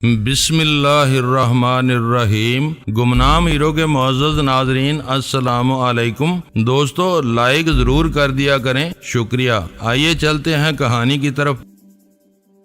بسم اللہ الرحمن الرحیم۔ گمنام ہیرو کے معزز ناظرین السلام علیکم۔ دوستو لائک ضرور کر دیا کریں، شکریہ۔ آئیے چلتے ہیں کہانی کی طرف۔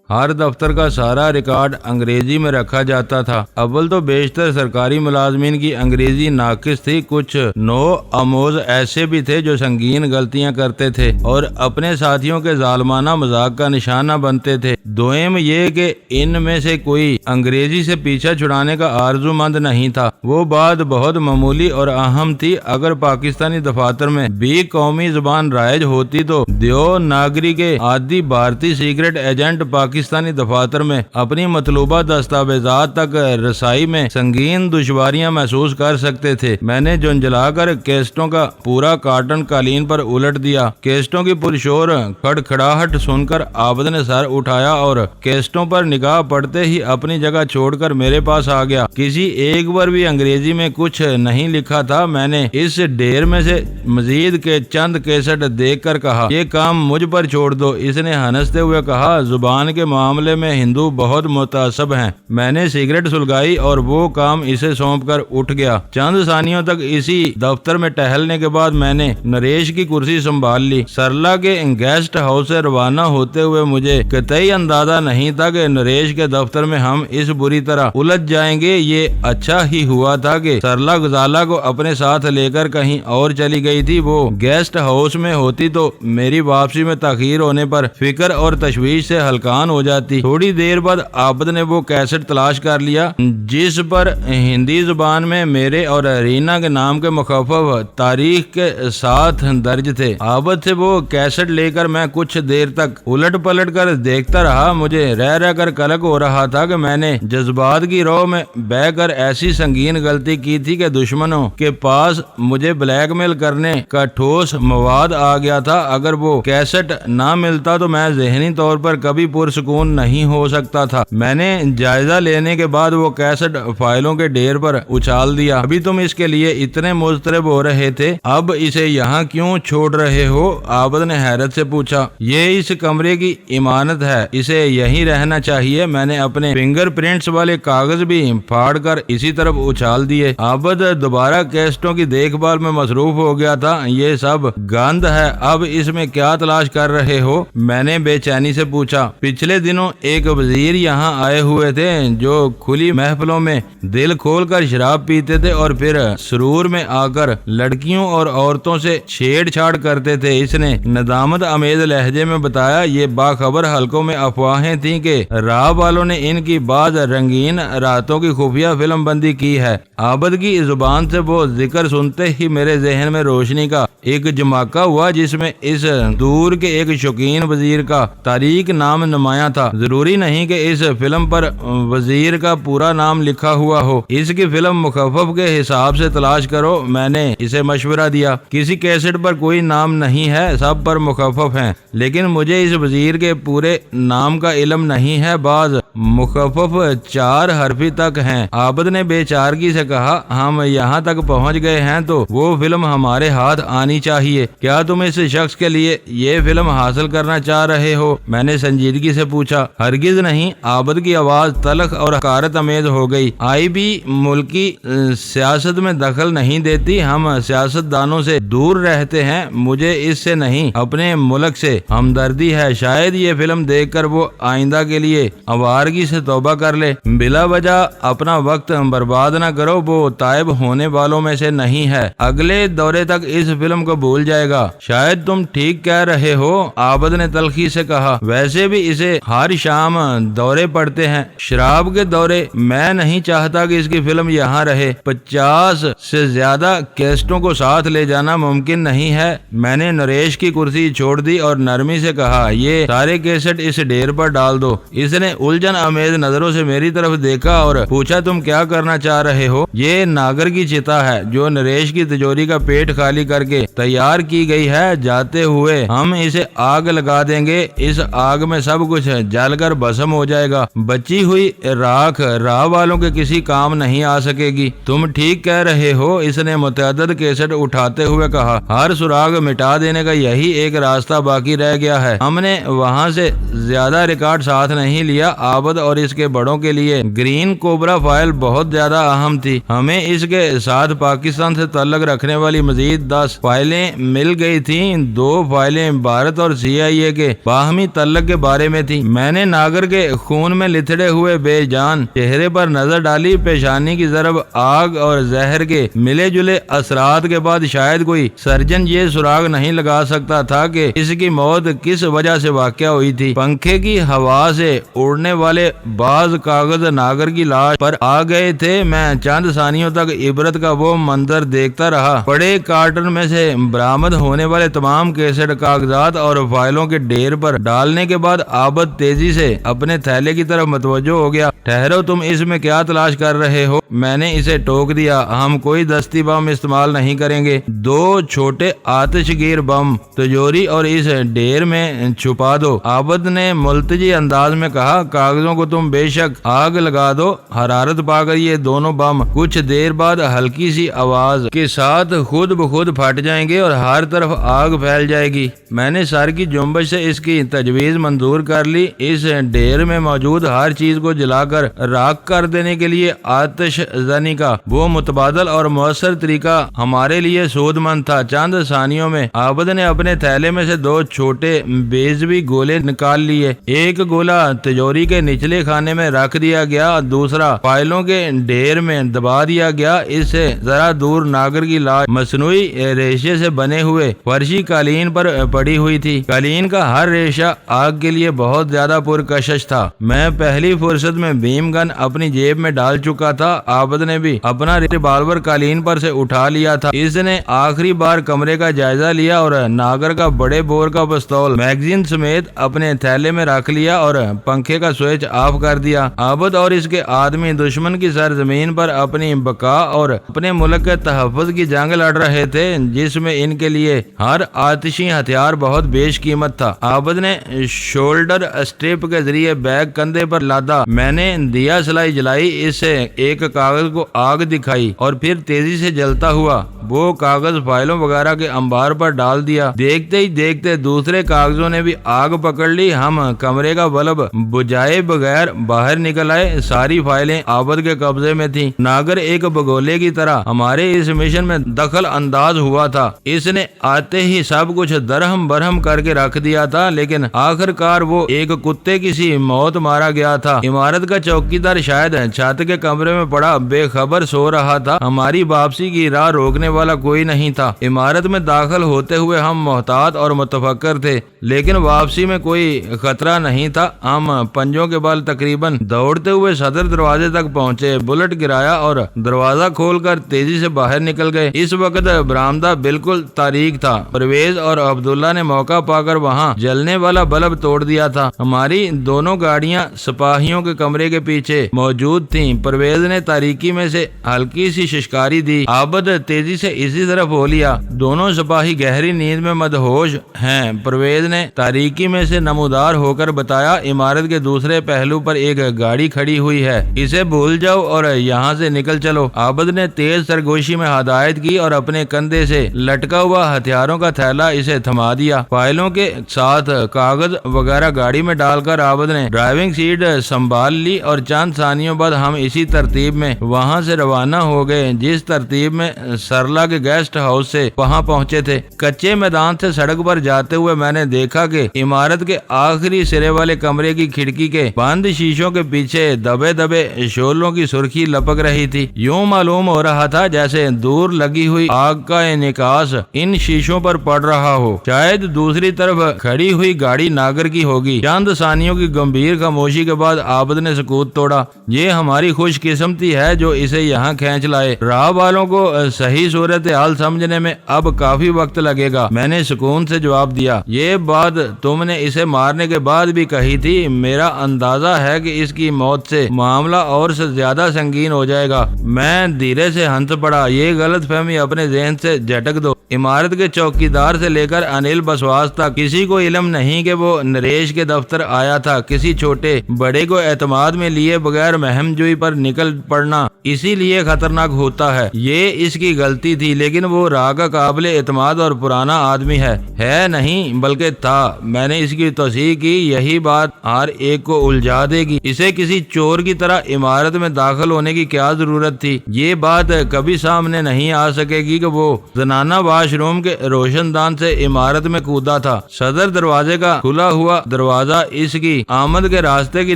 ہر دفتر کا سارا ریکارڈ انگریزی میں رکھا جاتا تھا۔ اول تو بیشتر سرکاری ملازمین کی انگریزی ناقص تھی، کچھ نو آموز ایسے بھی تھے جو سنگین غلطیاں کرتے تھے اور اپنے ساتھیوں کے ظالمانہ مذاق کا نشانہ بنتے تھے۔ دوئم یہ کہ ان میں سے کوئی انگریزی سے پیچھا چھڑانے کا آرزو مند نہیں تھا۔ وہ بات بہت معمولی اور اہم تھی۔ اگر پاکستانی دفاتر میں بھی قومی زبان رائج ہوتی تو دیو ناگری کے عادی بھارتی سیکرٹ ایجنٹ پاکستانی دفاتر میں اپنی مطلوبہ دستاویزات تک رسائی میں سنگین دشواریاں محسوس کر سکتے تھے۔ میں نے جھنجھلا کر کیسٹوں کا پورا کارٹن قالین پر الٹ دیا۔ کیسٹوں کی پرشور کھڑکھڑاہٹ سن کر عابد نے سر اٹھایا اور کیسٹوں پر نگاہ پڑتے ہی اپنی جگہ چھوڑ کر میرے پاس آ گیا۔ کسی ایک بار بھی انگریزی میں کچھ نہیں لکھا تھا۔ میں نے اس ڈھیر میں سے مزید کے چند کیسٹ دیکھ کر کہا، یہ کام مجھ پر چھوڑ دو۔ اس نے ہنستے ہوئے کہا، زبان کے معاملے میں ہندو بہت متعصب ہیں۔ میں نے سگریٹ سلگائی اور وہ کام اسے سونپ کر اٹھ گیا۔ چند ثانیوں تک اسی دفتر میں ٹہلنے کے بعد میں نے نریش کی کرسی سنبھال لی۔ سرلا کے گیسٹ ہاؤس سے روانہ ہوتے ہوئے مجھے قطعی اندازہ نہیں تھا کہ نریش کے دفتر میں ہم اس بری طرح الجھ جائیں گے۔ یہ اچھا ہی ہوا تھا کہ سرلا غزالہ کو اپنے ساتھ لے کر کہیں اور چلی گئی تھی۔ وہ گیسٹ ہاؤس میں ہوتی تو میری واپسی میں تاخیر ہونے پر فکر اور تشویش سے ہلکان ہو جاتی۔ تھوڑی دیر بعد عابد نے وہ کیسٹ تلاش کر لیا جس پر ہندی زبان میں میرے اور رینا کے نام کے مخفف تاریخ کے ساتھ درج تھے۔ عابد سے وہ کیسٹ لے کر میں کچھ دیر تک الٹ پلٹ کر دیکھتا رہا۔ مجھے رہ کر کلک ہو رہا تھا کہ میں نے جذبات کی رو میں بہ کر ایسی سنگین غلطی کی تھی کہ دشمنوں کے پاس مجھے بلیک میل کرنے کا ٹھوس مواد آ گیا تھا۔ اگر وہ کیسٹ نہ ملتا تو میں ذہنی طور پر کبھی پرسکون نہیں ہو سکتا تھا۔ میں نے جائزہ لینے کے بعد وہ کیسٹ فائلوں کے ڈھیر پر اچھال دیا۔ ابھی تم اس کے لیے اتنے مضطرب ہو رہے تھے، اب اسے یہاں کیوں چھوڑ رہے ہو؟ عابد نے حیرت سے پوچھا۔ یہ اس کمرے کی امانت ہے، اسے یہیں رہنا چاہیے۔ میں نے اپنے فنگر پرنٹس والے کاغذ بھی پھاڑ کر اسی طرف اچھال دیے۔ عابد دوبارہ کیسٹوں کی دیکھ بھال میں مصروف ہو گیا تھا۔ یہ سب گند ہے، اب اس میں کیا تلاش کر رہے ہو؟ میں نے بے چینی سے پوچھا۔ پچھلے دنوں ایک وزیر یہاں آئے ہوئے تھے جو کھلی محفلوں میں دل کھول کر شراب پیتے تھے اور پھر سرور میں آ کر لڑکیوں اور عورتوں سے چھیڑ چھاڑ کرتے تھے۔ اس نے ندامت آمیز لہجے میں بتایا، یہ باخبر حلقوں میں افواہیں تھیں کہ راہ والوں نے ان کی بعض رنگین راتوں کی خفیہ فلم بندی کی ہے۔ عابد کی زبان سے وہ ذکر سنتے ہی میرے ذہن میں روشنی کا ایک جماکہ ہوا جس میں اس دور کے ایک شوقین وزیر کا تاریک نام نمایاں تھا۔ ضروری نہیں کہ اس فلم پر وزیر کا پورا نام لکھا ہوا ہو، اس کی فلم مخفف کے حساب سے تلاش کرو۔ میں نے اسے مشورہ دیا۔ کسی کیسٹ پر کوئی نام نہیں ہے، سب پر مخفف ہیں، لیکن مجھے اس وزیر کے پورے نام کا علم نہیں ہے۔ بعض مخفف 4 حرفی تک ہیں۔ عابد نے بے چارگی سے کہا، ہم یہاں تک پہنچ گئے ہیں تو وہ فلم ہمارے ہاتھ آنی چاہیے۔ کیا تم اس شخص کے لیے یہ فلم حاصل کرنا چاہ رہے ہو؟ میں نے سنجیدگی سے پوچھا۔ ہرگز نہیں۔ عابد کی آواز تلخ اور حقارت آمیز ہو گئی۔ آئی بھی ملکی سیاست میں دخل نہیں دیتی، ہم سیاست دانوں سے دور رہتے ہیں۔ مجھے اس سے نہیں، اپنے ملک سے ہمدردی ہے۔ شاید یہ فلم دیکھ کر وہ آئندہ کے لیے آوارگی سے توبہ کر لے۔ بلا وجہ اپنا وقت برباد نہ کرو، وہ تائب ہونے والوں میں سے نہیں ہے۔ اگلے دورے تک اس فلم کو بھول جائے گا۔ شاید تم ٹھیک کہہ رہے ہو، عابد نے تلخی سے کہا۔ ویسے بھی اسے ہر شام دورے پڑتے ہیں، شراب کے دورے۔ میں نہیں چاہتا کہ اس کی فلم یہاں رہے۔ 50 سے زیادہ کیسٹوں کو ساتھ لے جانا ممکن نہیں ہے۔ میں نے نریش کی کرسی چھوڑ دی اور نرمی سے کہا، یہ سارے کیسٹ اس ڈھیر پر ڈال دو۔ اس نے الجھن آمیز نظروں سے میری طرف دیکھا اور پوچھا، تم کیا کرنا چاہ رہے ہو؟ یہ ناگر کی چتا ہے جو نریش کی تجوری کا پیٹ خالی کر کے تیار کی گئی ہے۔ جاتے ہوئے ہم اسے آگ لگا دیں گے۔ اس آگ میں سب کچھ جل کر بھسم ہو جائے گا، بچی ہوئی راکھ راہ والوں کے کسی کام نہیں آ سکے گی۔ تم ٹھیک کہہ رہے ہو، اس نے متعدد کیسٹ اٹھاتے ہوئے کہا۔ ہر سراغ مٹا دینے کا یہی ایک راستہ باقی رہ گیا ہے۔ ہم نے وہاں سے زیادہ ریکارڈ ساتھ نہیں لیا۔ عابد اور اس کے بڑوں کے لیے گرین کوبرا فائل بہت زیادہ اہم تھی۔ ہمیں اس کے ساتھ پاکستان سے تعلق رکھنے والی مزید 10 فائلیں مل گئی تھیں۔ 2 فائلیں بھارت اور CIA کے باہمی تعلق کے بارے میں تھیں۔ میں نے ناگر کے خون میں لتھڑے ہوئے بے جان چہرے پر نظر ڈالی۔ پیشانی کی ضرب، آگ اور زہر کے ملے جلے اثرات کے بعد شاید کوئی سرجن یہ سراغ نہیں لگا سکتا تھا کہ اس کی موت کس وجہ سے واقع ہوئی تھی۔ پنکھے کی ہوا سے اڑنے والے بعض کاغذ ناگر کی لاش پر آ گئے تھے۔ میں چند ثانیوں تک عبرت کا وہ منظر دیکھتا رہا۔ بڑے کارٹن میں سے برآمد ہونے والے تمام کیسٹ، کاغذات اور فائلوں کے ڈھیر پر ڈالنے کے بعد عابد تیزی سے اپنے تھیلے کی طرف متوجہ ہو گیا۔ ٹھہرو، تم اس میں کیا تلاش کر رہے ہو؟ میں نے اسے ٹوک دیا۔ ہم کوئی دستی بم استعمال نہیں کریں گے۔ 2 چھوٹے آتش گیر بم تجوری اور اس ڈھیر میں چھپا دو، عابد نے ملتجی انداز میں کہا۔ کاغذوں کو تم بے شک آگ لگا دو۔ حرارت پا کر یہ دونوں بم کچھ دیر بعد ہلکی سی آواز کے ساتھ خود بخود پھٹ جائیں گے اور ہر طرف آگ پھیل جائے گی۔ میں نے سر کی جنبش سے اس کی تجویز منظور کر لی۔ اس ڈھیر میں موجود ہر چیز کو جلا کر راکھ کر دینے کے لیے آتش زنی کا وہ متبادل اور مؤثر طریقہ ہمارے لیے سود مند تھا۔ چند ثانیوں میں عابد نے اپنے تھیلے میں سے 2 چھوٹے بیضوی گولے نکال لیے۔ ایک گولا تجوری کے نچلے خانے میں رکھ دیا گیا، دوسرا فائلوں کے ڈھیر میں دبا دیا گیا۔ اس سے ذرا دور ناگر کی لاش مصنوعی ریشے سے بنے ہوئے فرشی قالین پر پڑی ہوئی تھی۔ قالین کا ہر ریشہ آگ کے لیے بہت زیادہ پرکشش تھا۔ میں پہلی فرصت میں بیم گن اپنی جیب میں ڈال چکا تھا۔ عابد نے بھی اپنا ریوالور قالین پر سے اٹھا لیا تھا۔ اس نے آخری بار کمرے کا جائزہ لیا اور ناگر کا بڑے بور کا پستول میگزین سمیت اپنے تھیلے میں رکھ لیا اور پنکھے کا سوئچ آف کر دیا۔ عابد اور اس کے آدمی دشمن کی سرزمین پر اپنی بقا اور اپنے ملک کے تحفظ کی جنگ لڑ رہے تھے، جس میں ان کے لیے ہر آتشی ہتھیار بہت بیش قیمت تھا۔ عابد نے شولڈر اسٹرپ کے ذریعے بیگ کندھے پر لادا۔ میں نے دیا سلائی جلائی، اس سے ایک کاغذ کو آگ دکھائی اور پھر تیزی سے جلتا ہوا وہ کاغذ فائلوں وغیرہ کے انبار پر ڈال دیا۔ دیکھتے ہی دیکھتے دوسرے کاغذوں نے بھی آگ پکڑ لی۔ ہم کمرے کا بلب بجائے بغیر باہر نکل آئے۔ ساری فائلیں عابد کے قبضے میں تھیں۔ ناگر ایک بگولے کی طرح ہمارے اس مشن میں دخل انداز ہوا تھا۔ اس نے آتے ہی سب کچھ درہم برہم کر کے رکھ دیا تھا، لیکن آخر کار وہ ایک کتے کی سی موت مارا گیا تھا۔ عمارت کا چوکیدار شاید چھت کے کمرے میں پڑا بے خبر سو رہا تھا۔ ہماری واپسی کی راہ روکنے والا کوئی نہیں تھا۔ عمارت میں داخل ہوتے ہوئے ہم محتاط اور متفکر تھے، لیکن واپسی میں کوئی خطرہ نہیں تھا۔ ہم پنجوں کے بل تقریباً دوڑتے ہوئے صدر دروازے تک پہنچے، بلٹ گرایا اور دروازہ کھول کر تیزی سے باہر نکل گئے۔ اس وقت برآمدہ بالکل تاریک تھا۔ پرویز اور عبداللہ نے موقع پا کر وہاں جلنے والا بلب توڑ دیا تھا۔ ہماری دونوں گاڑیاں سپاہیوں کے کمرے کے پیچھے موجود تھیں۔ پرویز نے تاریکی میں سے ہلکی سی ششکاری دی۔ عابد تیزی سے اسی طرف ہو لیا۔ دونوں سپاہی گہری نیند میں مدہوش ہیں۔ پرویز نے تاریکی میں سے نمودار ہو کر بتایا، عمارت کے دوسرے پہلو پر ایک گاڑی کھڑی ہوئی ہے، اسے بھول جاؤ اور یہاں سے نکل چلو۔ عابد نے تیز سرگوشی میں ہدایت کی اور اپنے کندھے سے لٹکا ہوا ہتھیاروں کا تھیلا اسے تھما دیا۔ فائلوں کے ساتھ کاغذ وغیرہ گاڑی میں ڈال کر عابد نے ڈرائیونگ سیٹ سنبھال لی اور چند ثانیوں بعد ہم اسی ترتیب میں وہاں سے روانہ ہو گئے جس ترتیب میں سرلا کے گیسٹ ہاؤس سے وہاں پہنچے تھے۔ کچے میدان سے سڑک پر جاتے ہوئے میں نے دیکھا کہ عمارت کے آخری سرے والے کمرے کی کھڑکی کے بند شیشوں کے پیچھے دبے دبے شعلوں کی سرخی لپک رہی تھی۔ یوں معلوم ہو رہا تھا جیسے دور لگی ہوئی آگ کا انعکاس ان شیشوں پر پڑ رہا ہو۔ شاید دوسری طرف کھڑی ہوئی گاڑی ناگر کی ہوگی۔ چند ثانیوں کی گمبھیر خاموشی کے بعد عابد نے سکوت توڑا۔ یہ ہماری خوش قسمتی ہے جو اسے یہاں کھینچ لائے۔ راہ والوں کو صحیح صورت صورت حال سمجھنے میں اب کافی وقت لگے گا۔ میں نے سکون سے جواب دیا، یہ بات تم نے اسے مارنے کے بعد بھی کہی تھی، میرا اندازہ ہے کہ اس کی موت سے معاملہ اور سے زیادہ سنگین ہو جائے گا۔ میں دھیرے سے ہنس پڑا، یہ غلط فہمی اپنے ذہن سے جھٹک دو۔ عمارت کے چوکیدار سے لے کر انل بسواس تک کسی کو علم نہیں کہ وہ نریش کے دفتر آیا تھا۔ کسی چھوٹے بڑے کو اعتماد میں لیے بغیر مہم جوئی پر نکل پڑنا اسی لیے خطرناک ہوتا ہے۔ یہ اس کی غلطی تھی، لیکن وہ راہ کا قابل اعتماد اور پرانا آدمی ہے نہیں بلکہ تھا۔ میں نے اس کی توثیق کی، یہی بات ہر ایک کو الجھا دے گی۔ اسے کسی چور کی طرح عمارت میں داخل ہونے کی کیا ضرورت تھی؟ یہ بات کبھی سامنے نہیں آ سکے گی کہ وہ زنانہ واش روم کے روشن دان سے عمارت میں کودا تھا۔ صدر دروازے کا کھلا ہوا دروازہ اس کی آمد کے راستے کی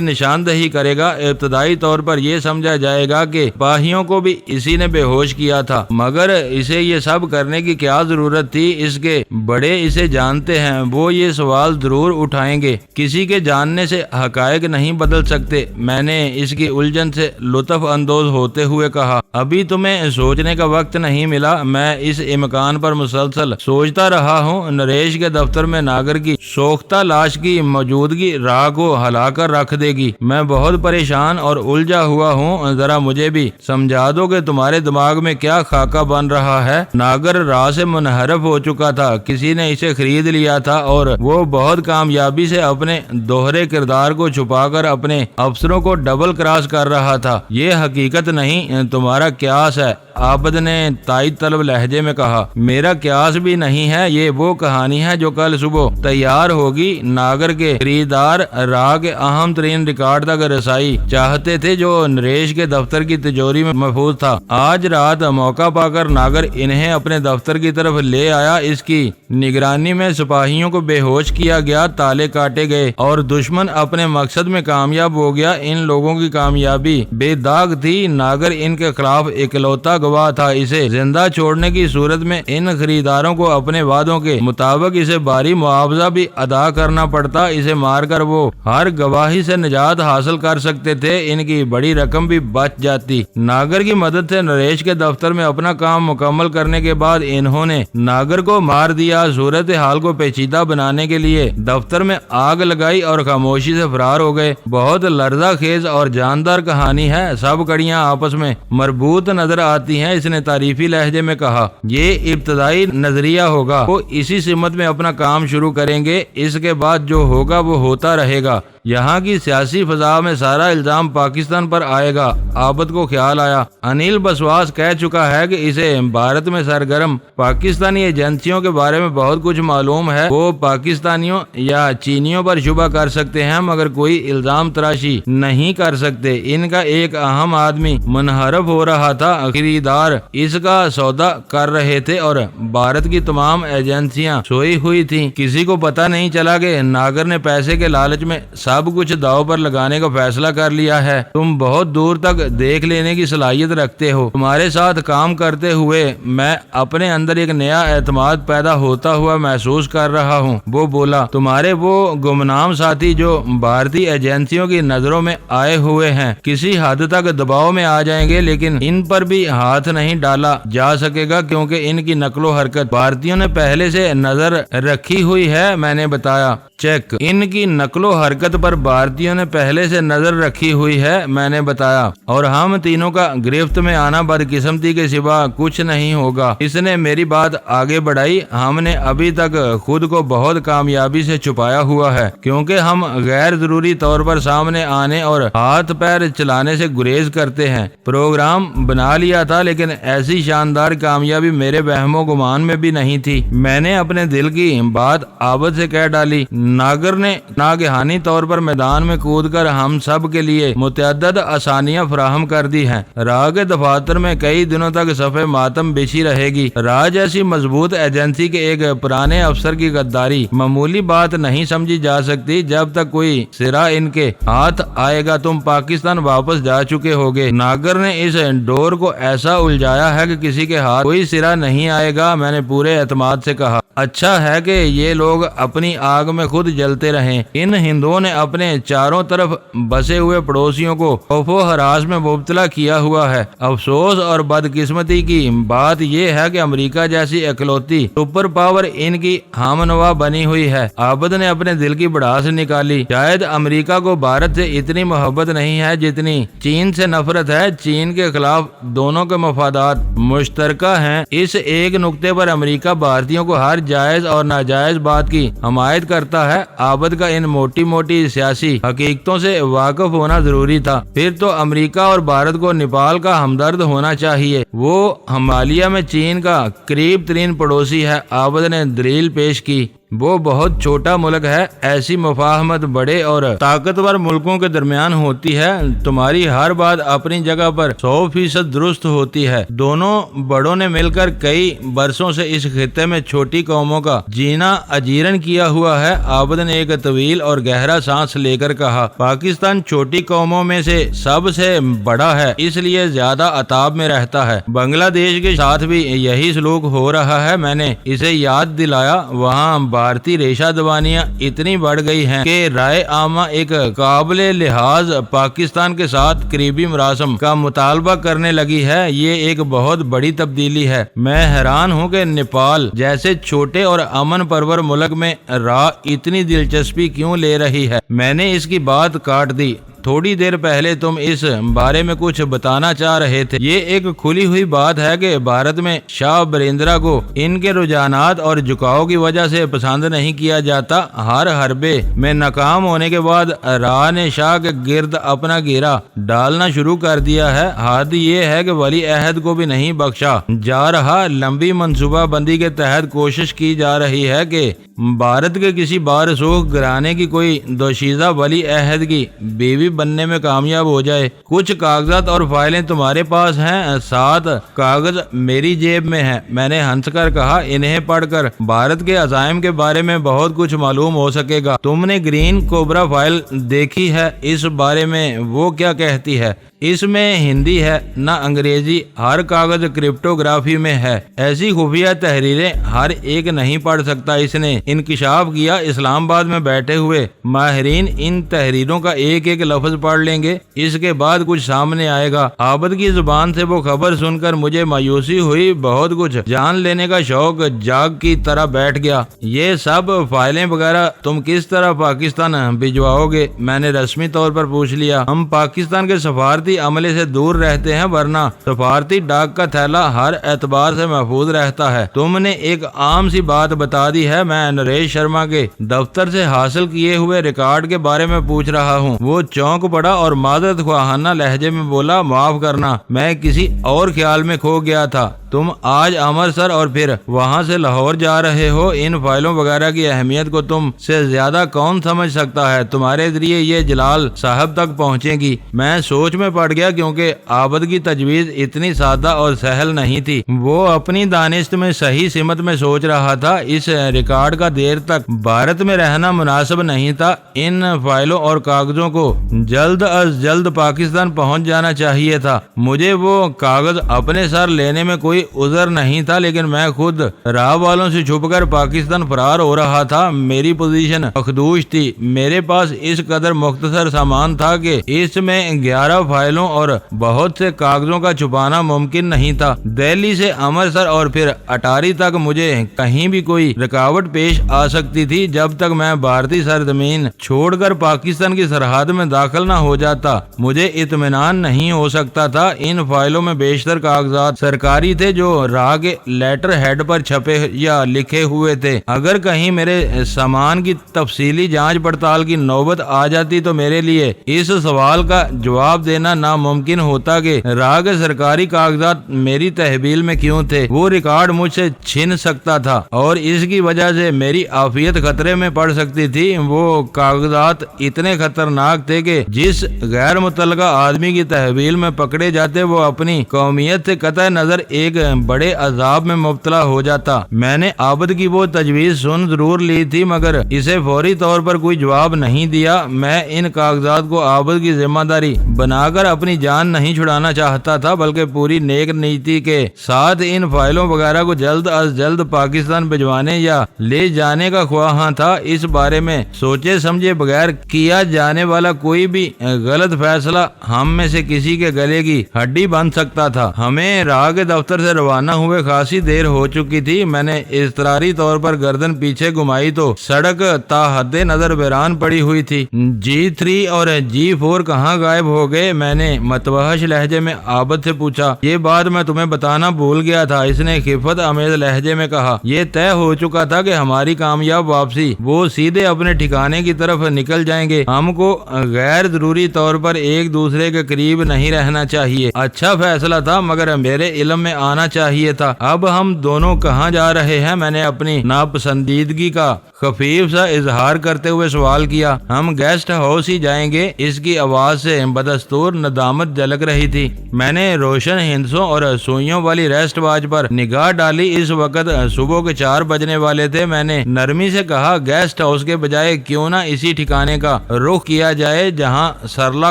نشاندہی کرے گا۔ ابتدائی طور پر یہ سمجھا جائے گا کہ سپاہیوں کو بھی اسی نے بے ہوش کیا تھا، مگر اسے یہ سب کرنے کی کیا ضرورت تھی؟ اس کے بڑے اسے جانتے ہیں، وہ یہ سوال ضرور اٹھائیں گے۔ کسی کے جاننے سے حقائق نہیں بدل سکتے۔ میں نے اس کی الجھن سے لطف اندوز ہوتے ہوئے کہا، ابھی تمہیں سوچنے کا وقت نہیں ملا۔ میں اس امکان پر مسلسل سوچتا رہا ہوں، نریش کے دفتر میں ناگر کی سوختہ لاش کی موجودگی راہ کو ہلا کر رکھ دے گی۔ میں بہت پریشان اور الجھا ہوا ہوں، ذرا مجھے بھی سمجھا دو کہ تمہارے دماغ میں کیا خاکہ بن رہا ہے۔ ناگر راہ سے منحرف ہو چکا تھا، کسی نے اسے خرید لیا تھا اور وہ بہت کامیابی سے اپنے دوہرے کردار کو چھپا کر اپنے افسروں کو ڈبل کراس کر رہا تھا۔ یہ حقیقت نہیں، تمہارا قیاس ہے، عابد نے تائید طلب لہجے میں کہا۔ میرا قیاس بھی نہیں ہے، یہ وہ کہانی ہے جو کل صبح تیار ہوگی۔ ناگر کے خریدار راہ کے اہم ترین ریکارڈ تک رسائی چاہتے تھے جو نریش کے دفتر کی تجوری میں محفوظ تھا۔ آج رات موقع پا کر ناگر انہیں اپنے دفتر کی طرف لے آیا۔ اس کی نگرانی میں سپاہیوں کو بے ہوش کیا گیا، تالے کاٹے گئے اور دشمن اپنے مقصد میں کامیاب ہو گیا۔ ان لوگوں کی کامیابی بے داغ تھی، ناگر ان کے خلاف اکلوتا گواہ تھا۔ اسے زندہ چھوڑنے کی صورت میں ان خریداروں کو اپنے وعدوں کے مطابق اسے بھاری معاوضہ بھی ادا کرنا پڑتا۔ اسے مار کر وہ ہر گواہی سے نجات حاصل کر سکتے تھے، ان کی بڑی رقم بھی بچ جاتی۔ ناگر کی مدد سے نریش کے دفتر میں اپنا کام مکمل کرنے کے بعد انہوں نے ناگر کو مار دیا۔ صورت حال کو پیچیدہ بنانے کے لیے دفتر میں آگ لگائی اور خاموشی سے فرار ہو گئے۔ بہت لرزہ خیز اور جاندار کہانی ہے، سب کڑیاں آپس میں مربوط نظر آتی ہیں، اس نے تعریفی لہجے میں کہا۔ یہ ابتدائی نظریہ ہوگا، وہ اسی سمت میں اپنا کام شروع کریں گے، اس کے بعد جو ہوگا وہ ہوتا رہے گا۔ یہاں کی سیاسی فضا میں سارا الزام پاکستان پر آئے گا۔ عابد کو خیال آیا، انل بسواس کہہ چکا ہے کہ اسے بھارت میں سرگرم پاکستانی ایجنسیوں کے بارے میں بہت کچھ معلوم ہے۔ وہ پاکستانیوں یا چینیوں پر شبہ کر سکتے ہیں مگر کوئی الزام تراشی نہیں کر سکتے۔ ان کا ایک اہم آدمی منحرف ہو رہا تھا، خریدار اس کا سودا کر رہے تھے اور بھارت کی تمام ایجنسیاں سوئی ہوئی تھیں۔ کسی کو پتہ نہیں چلا کہ ناگر نے پیسے کے لالچ میں سب کچھ داؤ پر لگانے کا فیصلہ کر لیا ہے۔ تم بہت دور تک دیکھ لینے کی صلاحیت رکھتے ہو۔ تمہارے ساتھ کام کرتے ہوئے میں اپنے اندر ایک نیا اعتماد پیدا ہوتا ہوا محسوس کر رہا ہوں۔ وہ بولا، تمہارے وہ گمنام ساتھی جو بھارتی ایجنسیوں کی نظروں میں آئے ہوئے ہیں کسی حد تک دباؤ میں آ جائیں گے، لیکن ان پر بھی ہاتھ نہیں ڈالا جا سکے گا کیونکہ ان کی نقل و حرکت بھارتیوں نے پہلے سے نظر رکھی ہوئی ہے۔ میں نے بتایا، چیک، ان کی نقل و حرکت پر بھارتیوں نے پہلے سے نظر رکھی ہوئی ہے، میں نے بتایا، اور ہم تینوں کا گرفت میں آنا بدقسمتی کے سوا کچھ نہیں ہوگا۔ اس نے میری بات آگے بڑھائی، ہم نے ابھی تک خود کو بہت کامیابی سے چھپایا ہوا ہے کیونکہ ہم غیر ضروری طور پر سامنے آنے اور ہاتھ پیر چلانے سے گریز کرتے ہیں۔ پروگرام بنا لیا تھا لیکن ایسی شاندار کامیابی میرے وہم و گمان میں بھی نہیں تھی۔ میں نے اپنے دل کی بات عابد سے کہہ ڈالی، ناگر نے ناگہانی طور پر میدان میں کود کر ہم سب کے لیے متعدد آسانیاں فراہم کر دی ہیں۔ راہ کے دفاتر میں کئی دنوں تک صفحہ ماتم بچھی رہے گی۔ راہ جیسی مضبوط ایجنسی کے ایک پرانے افسر کی غداری معمولی بات نہیں سمجھی جا سکتی۔ جب تک کوئی سرا ان کے ہاتھ آئے گا تم پاکستان واپس جا چکے ہوگے۔ ناگر نے اس ڈور کو ایسا الجھایا ہے کہ کسی کے ہاتھ کوئی سرا نہیں آئے گا، میں نے پورے اعتماد سے کہا۔ اچھا ہے کہ یہ لوگ اپنی آگ میں خود جلتے رہیں۔ ان ہندوؤں نے اپنے چاروں طرف بسے ہوئے پڑوسیوں کو خوف و ہراس میں مبتلا کیا ہوا ہے۔ افسوس اور بدقسمتی کی بات یہ ہے کہ امریکہ جیسی اکلوتی سپر پاور ان کی ہم نوا بنی ہوئی ہے۔ عابد نے اپنے دل کی بڑاس نکالی۔ شاید امریکہ کو بھارت سے اتنی محبت نہیں ہے جتنی چین سے نفرت ہے۔ چین کے خلاف دونوں کے مفادات مشترکہ ہیں۔ اس ایک نقطے پر امریکہ بھارتیوں کو ہر جائز اور ناجائز بات کی حمایت کرتا ہے۔ عابد کا ان موٹی موٹی سیاسی حقیقتوں سے واقف ہونا ضروری تھا۔ پھر تو امریکہ اور بھارت کو نیپال کا ہمدرد ہونا چاہیے۔ وہ ہمالیہ میں چین کا قریب ترین پڑوسی ہے۔ عابد نے دلیل پیش کی۔ وہ بہت چھوٹا ملک ہے۔ ایسی مفاہمت بڑے اور طاقتور ملکوں کے درمیان ہوتی ہے۔ تمہاری ہر بات اپنی جگہ پر 100% درست ہوتی ہے۔ دونوں بڑوں نے مل کر کئی برسوں سے اس خطے میں چھوٹی قوموں کا جینا اجیرن کیا ہوا ہے۔ عابد نے ایک طویل اور گہرا سانس لے کر کہا، پاکستان چھوٹی قوموں میں سے سب سے بڑا ہے، اس لیے زیادہ عتاب میں رہتا ہے۔ بنگلہ دیش کے ساتھ بھی یہی سلوک ہو رہا ہے۔ میں نے اسے یاد دلایا، وہاں بھارتی ریشہ دوانیاں اتنی بڑھ گئی ہیں کہ رائے عامہ ایک قابل لحاظ پاکستان کے ساتھ قریبی مراسم کا مطالبہ کرنے لگی ہے۔ یہ ایک بہت بڑی تبدیلی ہے۔ میں حیران ہوں کہ نیپال جیسے چھوٹے اور امن پرور ملک میں راہ اتنی دلچسپی کیوں لے رہی ہے۔ میں نے اس کی بات کاٹ دی۔ تھوڑی دیر پہلے تم اس بارے میں کچھ بتانا چاہ رہے تھے۔ یہ ایک کھلی ہوئی بات ہے کہ بھارت میں شاہ بریندرا کو ان کے رجحانات اور جھکاؤ کی وجہ سے پسند نہیں کیا جاتا۔ ہر حربے میں ناکام ہونے کے بعد راہ نے شاہ کے گرد اپنا گھیرا ڈالنا شروع کر دیا ہے۔ حد یہ ہے کہ ولی عہد کو بھی نہیں بخشا جا رہا۔ لمبی منصوبہ بندی کے تحت کوشش کی جا رہی ہے کہ بھارت کے کسی بارسوخ گھرانے کی کوئی دوشیزہ ولی عہد کی بیوی بننے میں کامیاب ہو جائے۔ کچھ کاغذات اور فائلیں تمہارے پاس ہیں، 7 کاغذ میری جیب میں ہیں۔ میں نے ہنس کر کہا، انہیں پڑھ کر بھارت کے عزائم کے بارے میں بہت کچھ معلوم ہو سکے گا۔ تم نے گرین کوبرا فائل دیکھی ہے؟ اس بارے میں وہ کیا کہتی ہے؟ اس میں ہندی ہے نہ انگریزی، ہر کاغذ کرپٹوگرافی میں ہے۔ ایسی خفیہ تحریریں ہر ایک نہیں پڑھ سکتا۔ اس نے انکشاف کیا، اسلام آباد میں بیٹھے ہوئے ماہرین ان تحریروں کا ایک ایک لفظ پڑھ لیں گے، اس کے بعد کچھ سامنے آئے گا۔ عابد کی زبان سے وہ خبر سن کر مجھے مایوسی ہوئی، بہت کچھ جان لینے کا شوق جاگ کی طرح بیٹھ گیا۔ یہ سب فائلیں وغیرہ تم کس طرح پاکستان بھجواؤ گے؟ میں نے رسمی طور پر پوچھ لیا۔ ہم پاکستان کے سفارتی عملے سے دور رہتے ہیں، ورنہ سفارتی ڈاک کا تھیلا ہر اعتبار سے محفوظ رہتا ہے۔ تم نے ایک عام سی بات بتا دی ہے۔ میں نریش شرما کے دفتر سے حاصل کیے ہوئے ریکارڈ کے بارے میں پوچھ رہا ہوں۔ وہ چونک پڑا اور معذرت خواہانہ لہجے میں بولا، معاف کرنا، میں کسی اور خیال میں کھو گیا تھا۔ تم آج امرتسر اور پھر وہاں سے لاہور جا رہے ہو۔ ان فائلوں وغیرہ کی اہمیت کو تم سے زیادہ کون سمجھ سکتا ہے؟ تمہارے ذریعے یہ جلال صاحب تک پہنچے گی۔ میں سوچ میں پڑ گیا کیونکہ عابد کی تجویز اتنی سادہ اور سہل نہیں تھی۔ وہ اپنی دانست میں صحیح سمت میں سوچ رہا تھا۔ اس ریکارڈ کا دیر تک بھارت میں رہنا مناسب نہیں تھا۔ ان فائلوں اور کاغذوں کو جلد از جلد پاکستان پہنچ جانا چاہیے تھا۔ مجھے وہ کاغذ اپنے سر لینے میں کوئی عذر نہیں تھا، لیکن میں خود راہ والوں سے چھپ کر پاکستان فرار ہو رہا تھا۔ میری پوزیشن مخدوش تھی۔ میرے پاس اس قدر مختصر سامان تھا کہ اس میں 11 فائلوں اور بہت سے کاغذوں کا چھپانا ممکن نہیں تھا۔ دہلی سے امرتسر اور پھر اٹاری تک مجھے کہیں بھی کوئی رکاوٹ پیش آ سکتی تھی جب تک میں بھارتی سرزمین چھوڑ کر پاکستان کی سرحد میں داخل نہ ہو جاتا۔ مجھے اطمینان نہیں ہو سکتا تھا۔ ان فائلوں میں بیشتر کاغذات سرکاری تھے جو راہ کے لیٹر ہیڈ پر چھپے یا لکھے ہوئے تھے۔ اگر کہیں میرے سامان کی تفصیلی جانچ پڑتال کی نوبت آ جاتی تو میرے لیے اس سوال کا جواب دینا ناممکن ہوتا کہ راہ کے سرکاری کاغذات میری تحویل میں کیوں تھے۔ وہ ریکارڈ مجھ سے چھن سکتا تھا اور اس کی وجہ سے میری عافیت خطرے میں پڑ سکتی تھی۔ وہ کاغذات اتنے خطرناک تھے کہ جس غیر متعلقہ آدمی کی تحویل میں پکڑے جاتے وہ اپنی قومیت سے قطع نظر ایک ایک بڑے عذاب میں مبتلا ہو جاتا۔ میں نے عابد کی وہ تجویز سن ضرور لی تھی مگر اسے فوری طور پر کوئی جواب نہیں دیا۔ میں ان کاغذات کو عابد کی ذمہ داری بنا کر اپنی جان نہیں چھڑانا چاہتا تھا بلکہ پوری نیک نیتی کے ساتھ ان فائلوں وغیرہ کو جلد از جلد پاکستان بھجوانے یا لے جانے کا خواہاں تھا۔ اس بارے میں سوچے سمجھے بغیر کیا جانے والا کوئی بھی غلط فیصلہ ہم میں سے کسی کے گلے کی ہڈی بن سکتا تھا۔ ہمیں راہ کے دفتر سے روانہ ہوئے خاصی دیر ہو چکی تھی۔ میں نے اضطراری طور پر گردن پیچھے گھمائی تو سڑک تا حد نظر ویران پڑی ہوئی تھی۔ G3 اور G4 کہاں غائب ہو گئے؟ میں نے متوحش لہجے میں عابد سے پوچھا۔ یہ بات میں تمہیں بتانا بھول گیا تھا، اس نے خفت آمیز لہجے میں کہا۔ یہ طے ہو چکا تھا کہ ہماری کامیاب واپسی وہ سیدھے اپنے ٹھکانے کی طرف نکل جائیں گے۔ ہم کو غیر ضروری طور پر ایک دوسرے کے قریب نہیں رہنا چاہیے۔ اچھا فیصلہ تھا مگر میرے علم میں آنا چاہیے تھا۔ اب ہم دونوں کہاں جا رہے ہیں؟ میں نے اپنی ناپسندیدگی کا خفیف سا اظہار کرتے ہوئے سوال کیا۔ ہم گیسٹ ہاؤس ہی جائیں گے، اس کی آواز سے بدستور ندامت جھلک رہی تھی۔ میں نے روشن ہندسوں اور سوئیوں والی ریسٹ واچ پر نگاہ ڈالی۔ اس وقت صبح کے 4 بجنے والے تھے۔ میں نے نرمی سے کہا، گیسٹ ہاؤس کے بجائے کیوں نہ اسی ٹھکانے کا رخ کیا جائے جہاں سرلا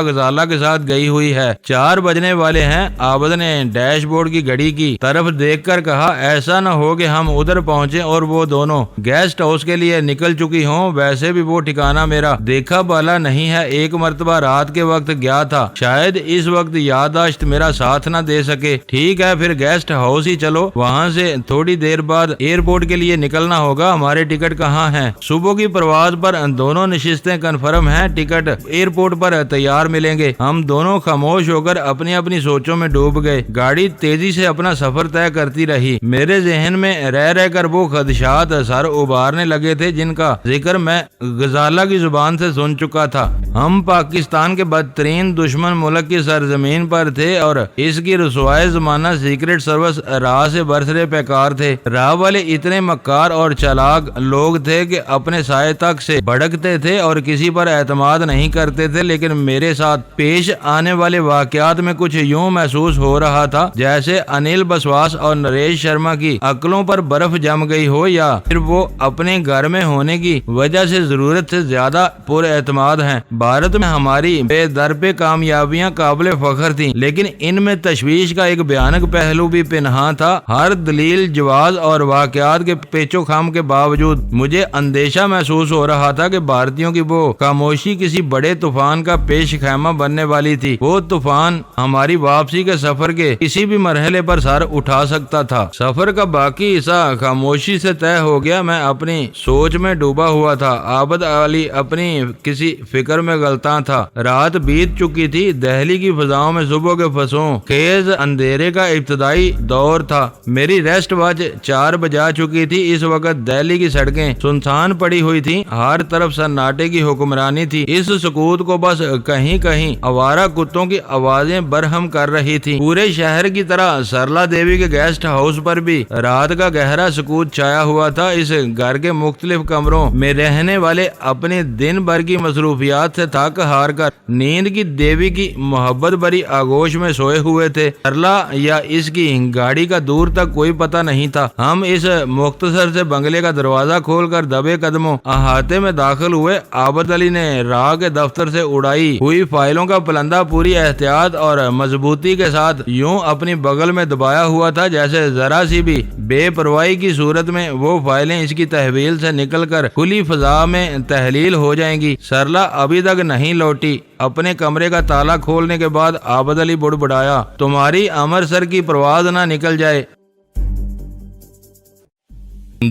غزالہ کے ساتھ گئی ہوئی ہے۔ 4 بجنے والے ہیں۔ عابد نے ڈیش بورڈ کی گھڑی کی طرف دیکھ کر کہا، ایسا نہ ہو کہ ہم ادھر پہنچے اور وہ دونوں گیسٹ ہاؤس کے لیے نکل چکی ہوں۔ ویسے بھی وہ ٹھکانہ میرا دیکھا بالا نہیں ہے، ایک مرتبہ رات کے وقت گیا تھا، شاید اس وقت یادداشت میرا ساتھ نہ دے سکے۔ ٹھیک ہے پھر گیسٹ ہاؤس ہی چلو، وہاں سے تھوڑی دیر بعد ایئرپورٹ کے لیے نکلنا ہوگا۔ ہمارے ٹکٹ کہاں ہیں؟ صبح کی پرواز پر دونوں نشستیں کنفرم ہیں، ٹکٹ ایئرپورٹ پر تیار ملیں گے۔ ہم دونوں خاموش ہو کر اپنی اپنی سوچوں میں ڈوب گئے۔ گاڑی تیزی سے اپنا سفر طے کرتی رہی۔ میرے ذہن میں رہ کر وہ خدشات سر ابارنے لگے تھے جن کا ذکر میں غزالہ کی زبان سے سن چکا تھا۔ ہم پاکستان کے بدترین دشمن ملک کی سرزمین پر تھے اور اس کی رسوائے زمانہ سیکرٹ سروس راہ سے برسرے پیکار تھے۔ راہ والے اتنے مکار اور چالاک لوگ تھے کہ اپنے سائے تک سے بھڑکتے تھے اور کسی پر اعتماد نہیں کرتے تھے، لیکن میرے ساتھ پیش آنے والے واقعات میں کچھ یوں محسوس ہو رہا تھا جیسے انل بسواس اور نریش شرما کی عقلوں پر برف جم گئی ہو، یا پھر وہ اپنے گھر میں ہونے کی وجہ سے ضرورت سے زیادہ پر اعتماد ہیں۔ بھارت میں ہماری بے در پہ کامیابیاں قابل فخر تھیں، لیکن ان میں تشویش کا ایک بھیانک پہلو بھی پنہاں تھا۔ ہر دلیل جواز اور واقعات کے پیچو خم کے باوجود مجھے اندیشہ محسوس ہو رہا تھا کہ بھارتیوں کی وہ خاموشی کسی بڑے طوفان کا پیش خیمہ بننے والی تھی۔ وہ طوفان ہماری واپسی کے سفر کے کسی بھی مرحلے پر سر اٹھا سکتا تھا۔ سفر کا باقی حصہ خاموشی سے طے ہو گیا۔ میں اپنی سوچ میں ڈوبا ہوا تھا۔ عابد علی اپنی کسی فکر میں غلطاں تھا۔ رات بیت چکی تھی۔ دہلی کی فضاؤں میں صبح کے فصوں خیز اندھیرے کا ابتدائی دور تھا۔ میری ریسٹ واچ 4 بجا چکی تھی۔ اس وقت دہلی کی سڑکیں سنسان پڑی ہوئی تھیں، ہر طرف سناٹے کی حکمرانی تھی۔ اس سکوت کو بس کہیں کہیں آوارہ کتوں کی آوازیں برہم کر رہی تھی۔ پورے شہر کی طرح سرلا دیوی کے گیسٹ ہاؤس پر بھی رات کا گہرا سکوت چھایا ہوا تھا۔ اس گھر کے مختلف کمروں میں رہنے والے اپنے دن بھر کی مصروفیات سے تھک ہار کر نیند کی دیوی کی محبت بھری آغوش میں سوئے ہوئے تھے۔ سرلا یا اس کی گاڑی کا دور تک کوئی پتہ نہیں تھا۔ ہم اس مختصر سے بنگلے کا دروازہ کھول کر دبے قدموں احاطے میں داخل ہوئے۔ عابد علی نے راہ کے دفتر سے اڑائی ہوئی فائلوں کا پلندہ پوری احتیاط اور مضبوطی کے ساتھ یوں اپنی بغل میں دبایا ہوا تھا جیسے ذرا سی بھی بے پرواہی کی صورت میں وہ فائلیں اس کی تحویل سے نکل کر کھلی فضا میں تحلیل ہو جائیں گی۔ سرلا ابھی تک نہیں لوٹی۔ اپنے کمرے کا تالا کھولنے کے بعد عابد علی بڑبڑایا، تمہاری امرتسر کی پرواز نہ نکل جائے۔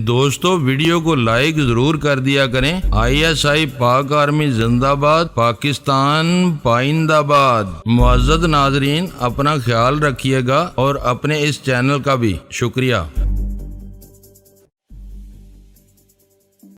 دوستو ویڈیو کو لائک ضرور کر دیا کریں۔ ISI پاک آرمی زندہ باد، پاکستان پائندہ باد۔ معزز ناظرین، اپنا خیال رکھیے گا اور اپنے اس چینل کا بھی شکریہ۔